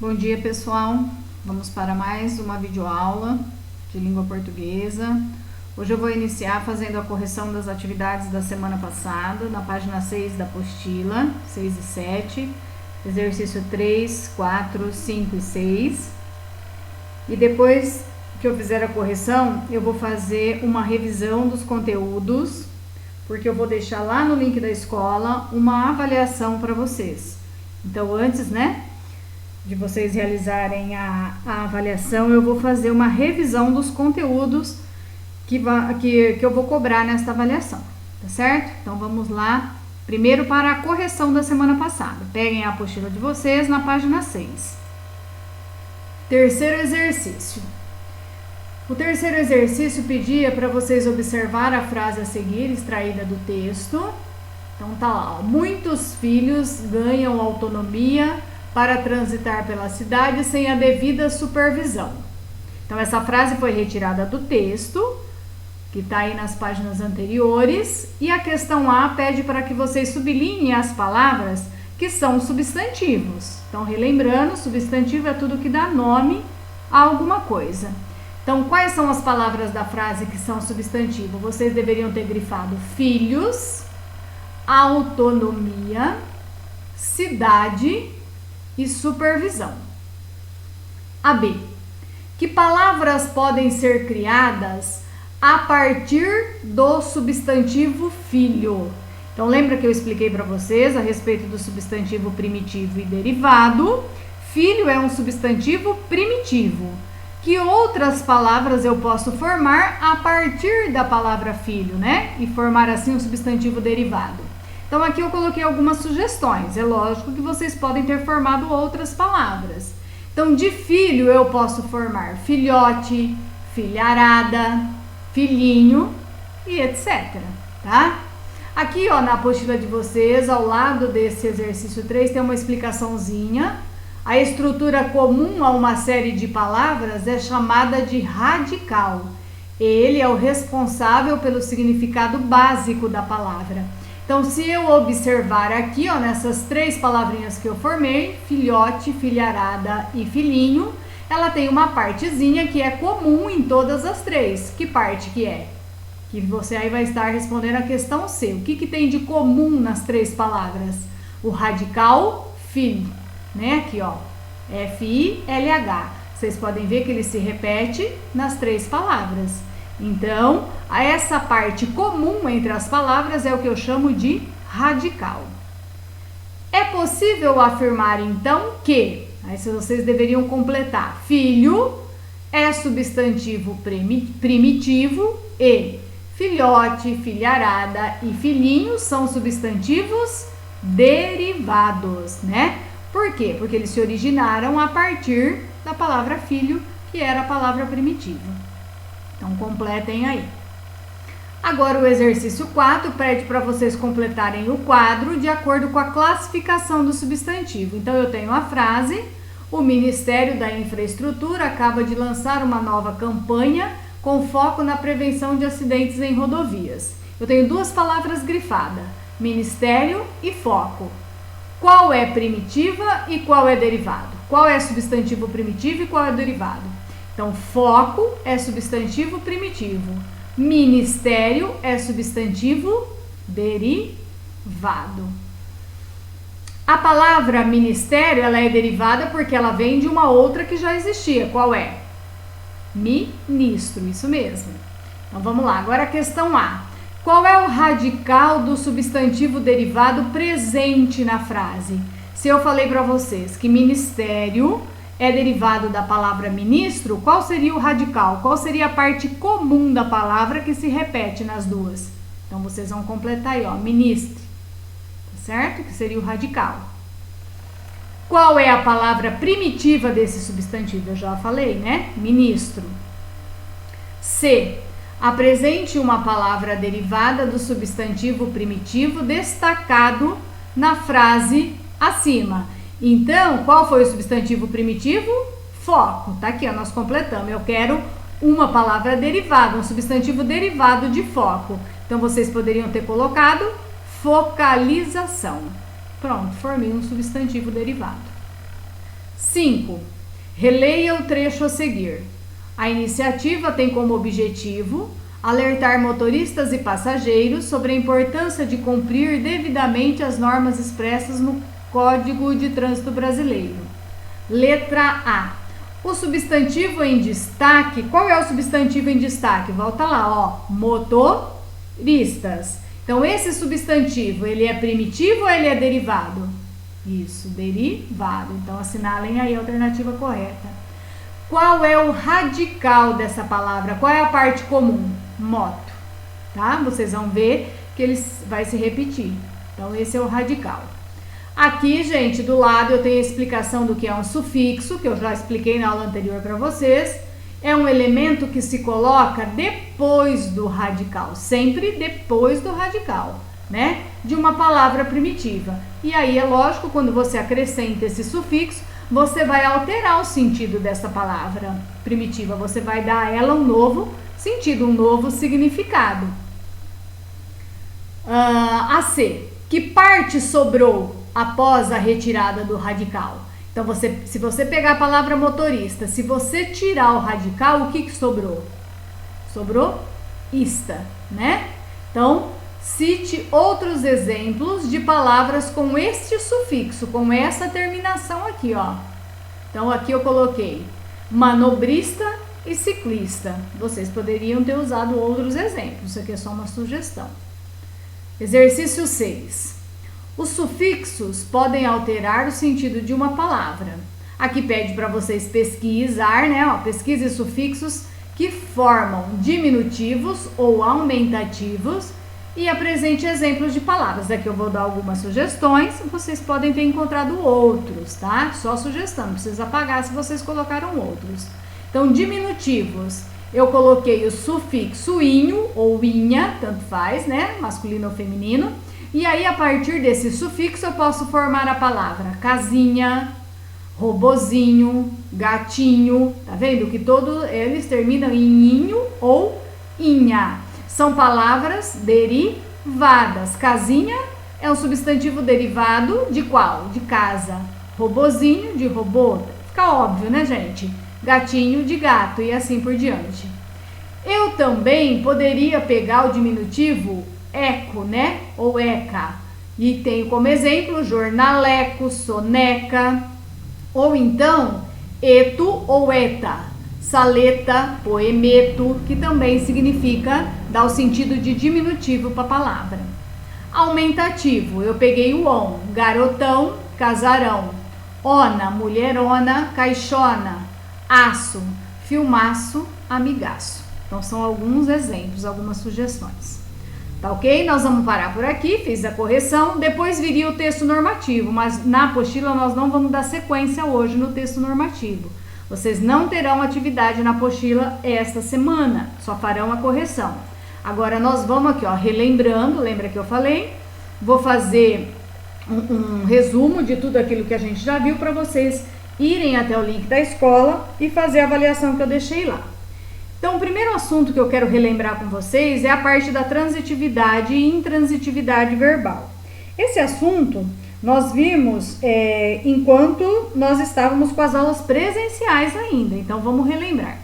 Bom dia, pessoal. Vamos para mais uma videoaula de língua portuguesa. Hoje eu vou iniciar fazendo a correção das atividades da semana passada, na página 6 da apostila, 6 e 7, exercício 3, 4, 5 e 6. E depois que eu fizer a correção, eu vou fazer uma revisão dos conteúdos, porque eu vou deixar lá no link da escola uma avaliação para vocês. Então, antes, de vocês realizarem a avaliação, eu vou fazer uma revisão dos conteúdos que eu vou cobrar nesta avaliação, tá certo? Então, vamos lá. Primeiro para a correção da semana passada. Peguem a apostila de vocês na página 6. Terceiro exercício. O terceiro exercício pedia para vocês observar a frase a seguir, extraída do texto. Então, tá lá, ó. Muitos filhos ganham autonomia para transitar pela cidade sem a devida supervisão. Então, essa frase foi retirada do texto, que está aí nas páginas anteriores, e a questão A pede para que vocês sublinhem as palavras que são substantivos. Então, relembrando, substantivo é tudo que dá nome a alguma coisa. Então, quais são as palavras da frase que são substantivo? Vocês deveriam ter grifado filhos, autonomia, cidade e supervisão. A B. Que palavras podem ser criadas a partir do substantivo filho? Então, lembra que eu expliquei para vocês a respeito do substantivo primitivo e derivado? Filho é um substantivo primitivo. Que outras palavras eu posso formar a partir da palavra filho, E formar assim um substantivo derivado. Então, aqui eu coloquei algumas sugestões. É lógico que vocês podem ter formado outras palavras. Então, de filho eu posso formar filhote, filharada, filhinho e etc, tá? Aqui, ó, na apostila de vocês, ao lado desse exercício 3, tem uma explicaçãozinha. A estrutura comum a uma série de palavras é chamada de radical. Ele é o responsável pelo significado básico da palavra. Então, se eu observar aqui, ó, nessas três palavrinhas que eu formei, filhote, filharada e filhinho, ela tem uma partezinha que é comum em todas as três. Que parte que é? Que você aí vai estar respondendo a questão C. O que tem de comum nas três palavras? O radical filho. Aqui, ó, F-I-L-H. Vocês podem ver que ele se repete nas três palavras. Então, essa parte comum entre as palavras é o que eu chamo de radical. É possível afirmar, então, que, aí vocês deveriam completar, filho é substantivo primitivo e filhote, filharada e filhinho são substantivos derivados, Por quê? Porque eles se originaram a partir da palavra filho, que era a palavra primitiva. Então, completem aí. Agora, o exercício 4 pede para vocês completarem o quadro de acordo com a classificação do substantivo. Então, eu tenho a frase: o Ministério da Infraestrutura acaba de lançar uma nova campanha com foco na prevenção de acidentes em rodovias. Eu tenho duas palavras grifadas: ministério e foco. Qual é primitiva e qual é derivado? Qual é substantivo primitivo e qual é derivado? Então, foco é substantivo primitivo. Ministério é substantivo derivado. A palavra ministério, ela é derivada porque ela vem de uma outra que já existia. Qual é? Ministro, isso mesmo. Então, vamos lá. Agora a questão A. Qual é o radical do substantivo derivado presente na frase? Se eu falei para vocês que ministério é derivado da palavra ministro, qual seria o radical? Qual seria a parte comum da palavra que se repete nas duas? Então, vocês vão completar aí, ó, ministre, tá certo? Que seria o radical. Qual é a palavra primitiva desse substantivo? Eu já falei, Ministro. C. Apresente uma palavra derivada do substantivo primitivo destacado na frase acima. Então, qual foi o substantivo primitivo? Foco. Tá aqui, ó, nós completamos. Eu quero uma palavra derivada, um substantivo derivado de foco. Então, vocês poderiam ter colocado focalização. Pronto, formei um substantivo derivado. 5. Releia o trecho a seguir. A iniciativa tem como objetivo alertar motoristas e passageiros sobre a importância de cumprir devidamente as normas expressas no Código de Trânsito Brasileiro. Letra A. O substantivo em destaque, qual é o substantivo em destaque? Volta lá, ó, motoristas. Então, esse substantivo, ele é primitivo ou ele é derivado? Isso, derivado. Então, assinalem aí a alternativa correta. Qual é o radical dessa palavra? Qual é a parte comum? Moto, tá? Vocês vão ver que ele vai se repetir. Então, esse é o radical. Aqui, gente, do lado eu tenho a explicação do que é um sufixo, que eu já expliquei na aula anterior para vocês. É um elemento que se coloca depois do radical, sempre depois do radical, né? De uma palavra primitiva. E aí é lógico, quando você acrescenta esse sufixo, você vai alterar o sentido dessa palavra primitiva. Você vai dar a ela um novo sentido, um novo significado. A C. Que parte sobrou após a retirada do radical? Então, se você pegar a palavra motorista, se você tirar o radical, o que sobrou? Sobrou ista, né? Então, cite outros exemplos de palavras com este sufixo, com essa terminação aqui, ó. Então, aqui eu coloquei manobrista e ciclista. Vocês poderiam ter usado outros exemplos, isso aqui é só uma sugestão. Exercício 6. Os sufixos podem alterar o sentido de uma palavra. Aqui pede para vocês pesquisar, né? Ó, pesquise sufixos que formam diminutivos ou aumentativos e apresente exemplos de palavras. Aqui eu vou dar algumas sugestões, vocês podem ter encontrado outros, tá? Só sugestão, não precisa apagar se vocês colocaram outros. Então, diminutivos, eu coloquei o sufixo inho ou inha, tanto faz, né? Masculino ou feminino. E aí, a partir desse sufixo, eu posso formar a palavra casinha, robozinho, gatinho. Tá vendo que todos eles terminam em inho ou inha. São palavras derivadas. Casinha é um substantivo derivado de qual? De casa. Robozinho, de robô. Fica óbvio, né, gente? Gatinho, de gato e assim por diante. Eu também poderia pegar o diminutivo eco, né? Ou eca. E tenho como exemplo jornaleco, soneca. Ou então, eto ou eta. Saleta, poemeto, que também significa dar o sentido de diminutivo para a palavra. Aumentativo, eu peguei o on, garotão, casarão. Ona, mulherona, caixona. Aço, filmaço, amigaço. Então, são alguns exemplos, algumas sugestões. Tá ok? Nós vamos parar por aqui, fiz a correção. Depois viria o texto normativo, mas na apostila nós não vamos dar sequência hoje no texto normativo. Vocês não terão atividade na apostila esta semana, só farão a correção. Agora nós vamos aqui, ó, relembrando, lembra que eu falei? Vou fazer um resumo de tudo aquilo que a gente já viu para vocês irem até o link da escola e fazer a avaliação que eu deixei lá. Então, o primeiro assunto que eu quero relembrar com vocês é a parte da transitividade e intransitividade verbal. Esse assunto nós vimos enquanto nós estávamos com as aulas presenciais ainda, então vamos relembrar.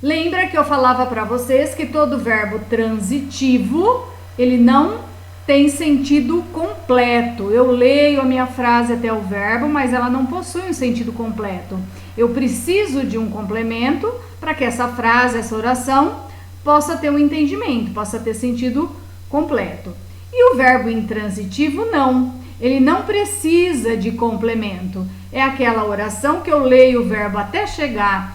Lembra que eu falava para vocês que todo verbo transitivo, ele não tem sentido completo. Eu leio a minha frase até o verbo, mas ela não possui um sentido completo. Eu preciso de um complemento para que essa frase, essa oração, possa ter um entendimento, possa ter sentido completo. E o verbo intransitivo não. Ele não precisa de complemento. É aquela oração que eu leio o verbo até chegar,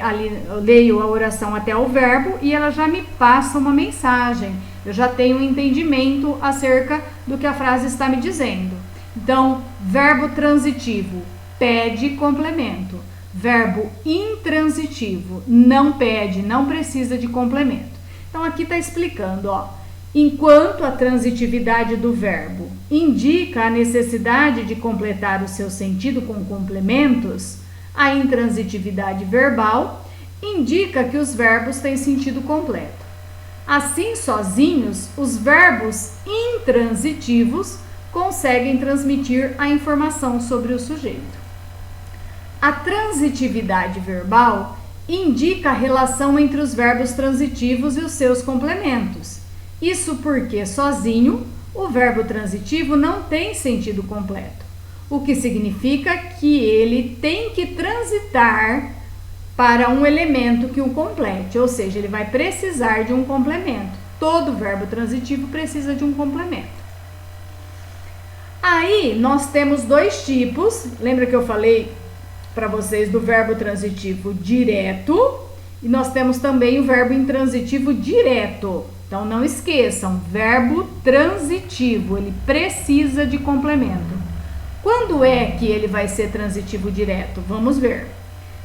ali eu leio a oração até o verbo e ela já me passa uma mensagem. Eu já tenho um entendimento acerca do que a frase está me dizendo. Então, verbo transitivo, pede complemento. Verbo intransitivo, não pede, não precisa de complemento. Então, aqui está explicando, ó. Enquanto a transitividade do verbo indica a necessidade de completar o seu sentido com complementos, a intransitividade verbal indica que os verbos têm sentido completo. Assim, sozinhos, os verbos intransitivos conseguem transmitir a informação sobre o sujeito. A transitividade verbal indica a relação entre os verbos transitivos e os seus complementos. Isso porque, sozinho, o verbo transitivo não tem sentido completo, o que significa que ele tem que transitar para um elemento que o complete, ou seja, ele vai precisar de um complemento. Todo verbo transitivo precisa de um complemento. Aí, nós temos dois tipos. Lembra que eu falei para vocês do verbo transitivo direto? E nós temos também o verbo intransitivo direto. Então, não esqueçam, verbo transitivo, ele precisa de complemento. Quando é que ele vai ser transitivo direto? Vamos ver.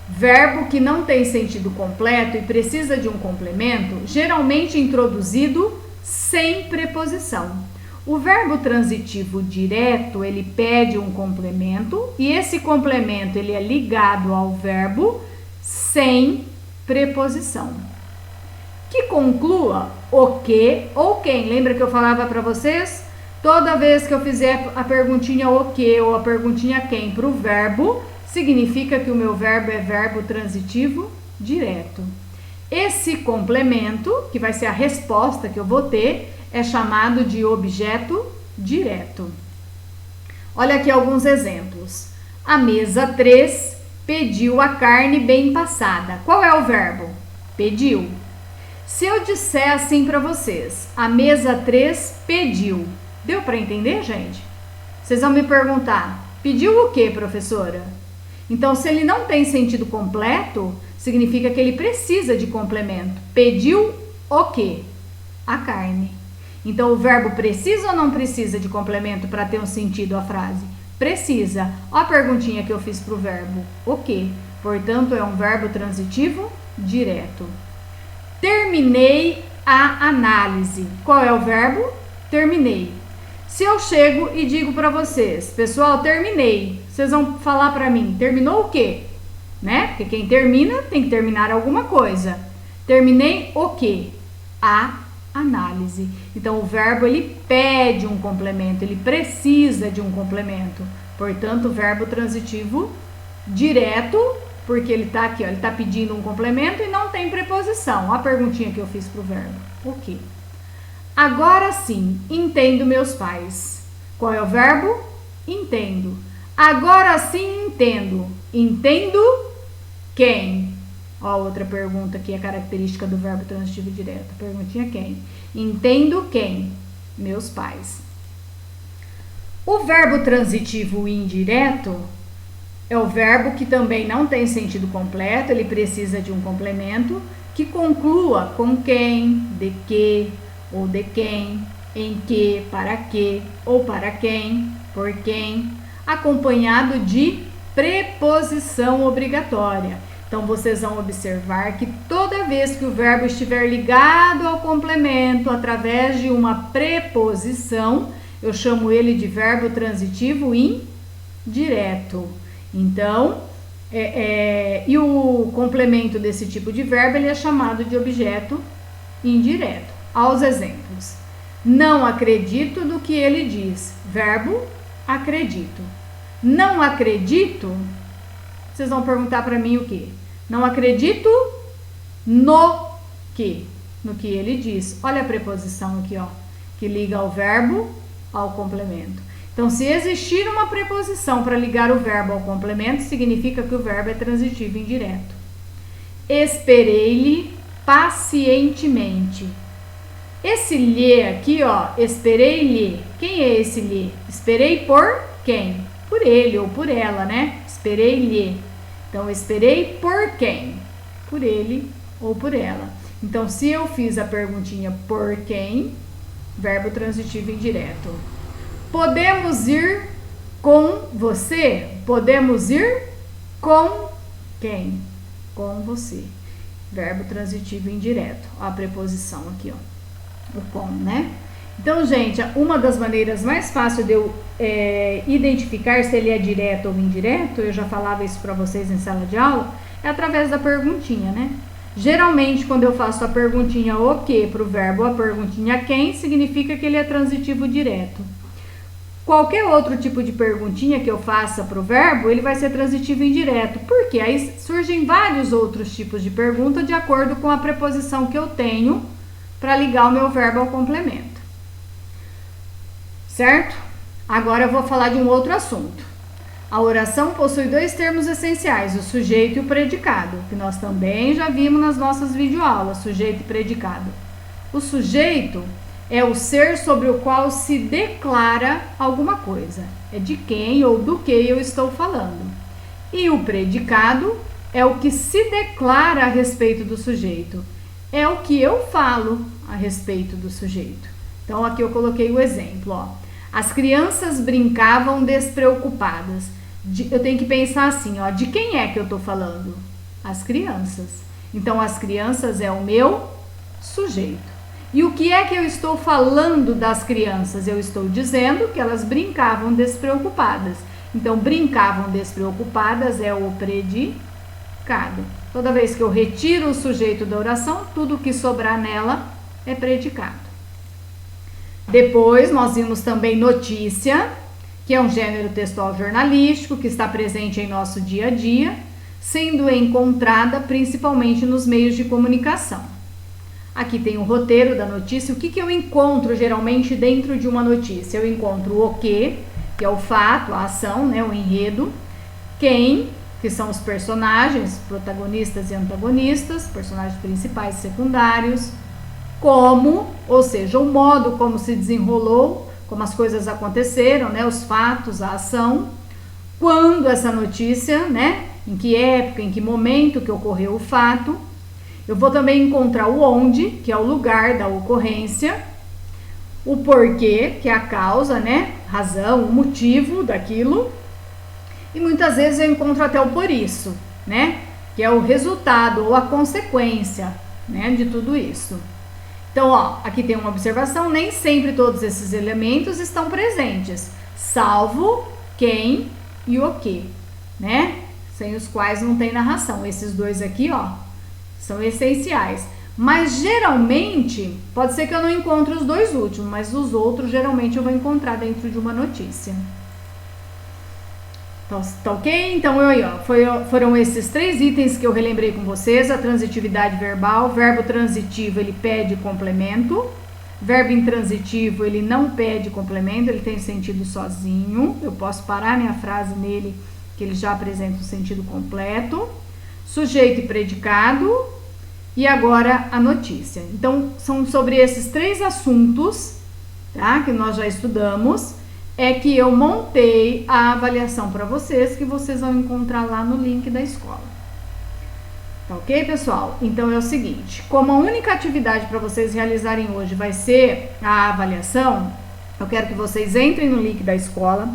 Verbo que não tem sentido completo e precisa de um complemento, geralmente introduzido sem preposição. O verbo transitivo direto, ele pede um complemento e esse complemento ele é ligado ao verbo sem preposição. Que conclua o que ou quem. Lembra que eu falava para vocês? Toda vez que eu fizer a perguntinha o que ou a perguntinha quem para o verbo, significa que o meu verbo é verbo transitivo direto. Esse complemento, que vai ser a resposta que eu vou ter, é chamado de objeto direto. Olha aqui alguns exemplos. A mesa 3 pediu a carne bem passada. Qual é o verbo? Pediu. Se eu disser assim para vocês, a mesa 3 pediu, deu para entender, gente? Vocês vão me perguntar, pediu o que, professora? Então, se ele não tem sentido completo, significa que ele precisa de complemento. Pediu o quê? A carne. Então, o verbo precisa ou não precisa de complemento para ter um sentido a frase? Precisa. Olha a perguntinha que eu fiz para o verbo. O quê? Portanto, é um verbo transitivo direto. Terminei a análise. Qual é o verbo? Terminei. Se eu chego e digo para vocês, pessoal, terminei. Vocês vão falar para mim, terminou o quê? Né? Porque quem termina tem que terminar alguma coisa. Terminei o quê? A análise. Então, o verbo, ele pede um complemento, ele precisa de um complemento. Portanto, verbo transitivo direto, porque ele está aqui, ó, ele está pedindo um complemento e não tem preposição. A perguntinha que eu fiz para o verbo. O quê? Agora sim, entendo meus pais. Qual é o verbo? Entendo. Agora sim, entendo. Entendo quem? Ó, outra pergunta que é característica do verbo transitivo direto. Perguntinha quem? Entendo quem? Meus pais. O verbo transitivo indireto é o verbo que também não tem sentido completo, ele precisa de um complemento que conclua com quem, de que, ou de quem, em que, para que, ou para quem, por quem, acompanhado de preposição obrigatória. Então, vocês vão observar que toda vez que o verbo estiver ligado ao complemento através de uma preposição, eu chamo ele de verbo transitivo indireto. Então, e o complemento desse tipo de verbo ele é chamado de objeto indireto. Aos exemplos. Não acredito no que ele diz. Verbo acredito. Não acredito. Vocês vão perguntar para mim o quê? Não acredito no que? No que ele diz. Olha a preposição aqui, ó, que liga o verbo ao complemento. Então, se existir uma preposição para ligar o verbo ao complemento, significa que o verbo é transitivo indireto. Esperei-lhe pacientemente. Esse lhe aqui, ó, esperei-lhe. Quem é esse lhe? Esperei por quem? Por ele ou por ela, né? Esperei-lhe. Então, esperei por quem? Por ele ou por ela. Então, se eu fiz a perguntinha por quem, verbo transitivo indireto. Podemos ir com você? Podemos ir com quem? Com você. Verbo transitivo indireto. Ó, a preposição aqui, ó. O com, né? Então, gente, uma das maneiras mais fáceis de eu identificar se ele é direto ou indireto, eu já falava isso para vocês em sala de aula, é através da perguntinha, né? Geralmente, quando eu faço a perguntinha o que para o verbo, a perguntinha quem, significa que ele é transitivo direto. Qualquer outro tipo de perguntinha que eu faça para o verbo, ele vai ser transitivo indireto, porque aí surgem vários outros tipos de pergunta de acordo com a preposição que eu tenho para ligar o meu verbo ao complemento. Certo? Agora eu vou falar de um outro assunto. A oração possui dois termos essenciais, o sujeito e o predicado, que nós também já vimos nas nossas videoaulas, sujeito e predicado. O sujeito é o ser sobre o qual se declara alguma coisa. É de quem ou do que eu estou falando. E o predicado é o que se declara a respeito do sujeito. É o que eu falo a respeito do sujeito. Então, aqui eu coloquei o exemplo, ó. As crianças brincavam despreocupadas. Eu tenho que pensar assim, ó, de quem é que eu estou falando? As crianças. Então, as crianças é o meu sujeito. E o que é que eu estou falando das crianças? Eu estou dizendo que elas brincavam despreocupadas. Então, brincavam despreocupadas é o predicado. Toda vez que eu retiro o sujeito da oração, tudo que sobrar nela é predicado. Depois, nós vimos também notícia, que é um gênero textual jornalístico que está presente em nosso dia a dia, sendo encontrada principalmente nos meios de comunicação. Aqui tem o roteiro da notícia. O que eu encontro geralmente dentro de uma notícia? Eu encontro o que é o fato, a ação, né, o enredo. Quem, que são os personagens, protagonistas e antagonistas, personagens principais e secundários. Como, ou seja, o modo como se desenrolou, como as coisas aconteceram, né, os fatos, a ação. Quando essa notícia, né, em que época, em que momento que ocorreu o fato. Eu vou também encontrar o onde, que é o lugar da ocorrência, o porquê, que é a causa, né? Razão, o motivo daquilo. E muitas vezes eu encontro até o por isso, né? Que é o resultado ou a consequência, né, de tudo isso. Então, ó, aqui tem uma observação, nem sempre todos esses elementos estão presentes, salvo quem e o que, né? Sem os quais não tem narração. Esses dois aqui, ó, são essenciais, mas geralmente, pode ser que eu não encontre os dois últimos, mas os outros geralmente eu vou encontrar dentro de uma notícia. Tá ok? Então, foram esses 3 itens que eu relembrei com vocês: a transitividade verbal. Verbo transitivo, ele pede complemento. Verbo intransitivo, ele não pede complemento, ele tem sentido sozinho. Eu posso parar minha frase nele, que ele já apresenta o sentido completo. Sujeito e predicado, e agora a notícia. Então, são sobre esses 3 assuntos, tá, que nós já estudamos, é que eu montei a avaliação para vocês, que vocês vão encontrar lá no link da escola. Tá ok, pessoal? Então, é o seguinte, como a única atividade para vocês realizarem hoje vai ser a avaliação, eu quero que vocês entrem no link da escola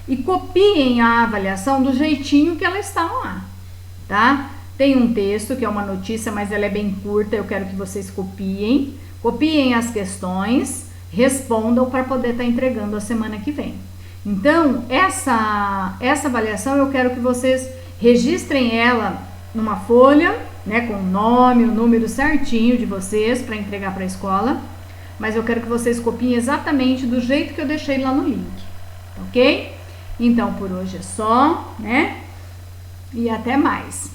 e copiem a avaliação do jeitinho que ela está lá, tá? Tem um texto que é uma notícia, mas ela é bem curta, eu quero que vocês copiem as questões, respondam para poder estar entregando a semana que vem. Então, essa avaliação eu quero que vocês registrem ela numa folha, né, com o nome, o número certinho de vocês para entregar para a escola, mas eu quero que vocês copiem exatamente do jeito que eu deixei lá no link, ok? Então, por hoje é só, né? E até mais.